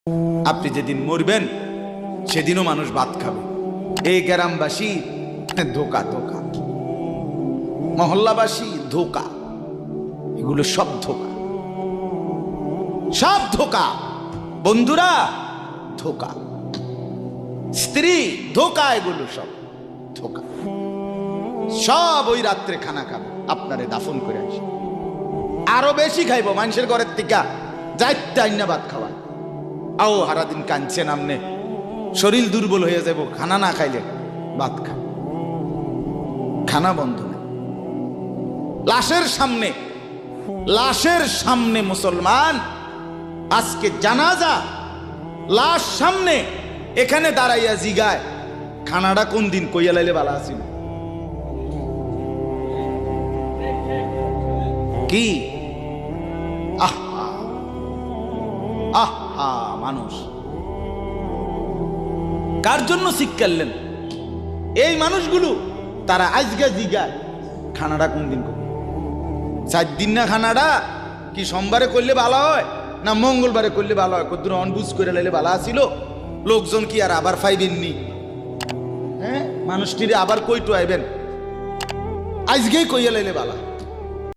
আপনি যেদিন মরবেন সেদিনও মানুষ ভাত খাবে। এই গ্রামবাসী ধোকা ধোকা, মহল্লাবাসী ধোকা, এগুলো সব ধোকা, সব ধোকা। বন্ধুরা ধোকা, স্ত্রী ধোকা, এগুলো সব ধোকা। সব ওই রাত্রে খানা খাবে, আপনারে দাফন করে আসে, আরো বেশি খাইব মানুষের ঘরের থেকে যাইতে আইনা ভাত খাওয়ায়। আও হারাদিন কাঁদছে নামনে, শরীর দুর্বল হয়ে যাব খানা না খাইলে। ভাত খা, খানা বন্ধ নেই। লাশের সামনে, লাশের সামনে মুসলমান আজকে জানাজা, লাশ সামনে, এখানে দাঁড়াইয়া জিগায় খানাটা কোন দিন কইয়া লাইলে ভালো আছিল। কি আহা আহা, মানুষ কার জন্য শিক্ষালেন? এই মানুষগুলো তারা আজকে জিগায় খানাটা কোন দিন করবে। 4 দিন না খানাটা কি সোমবারে করলে ভালো হয় না মঙ্গলবারে করলে ভালো হয়? কত অনবুঝ করে লাইলে ভালো আছিল, লোকজন কি আর আবার পাইবেননি? হ্যাঁ, মানুষটিরে আবার কইটো আইবেন, আজকেই কইয়া লাইলে ভালো।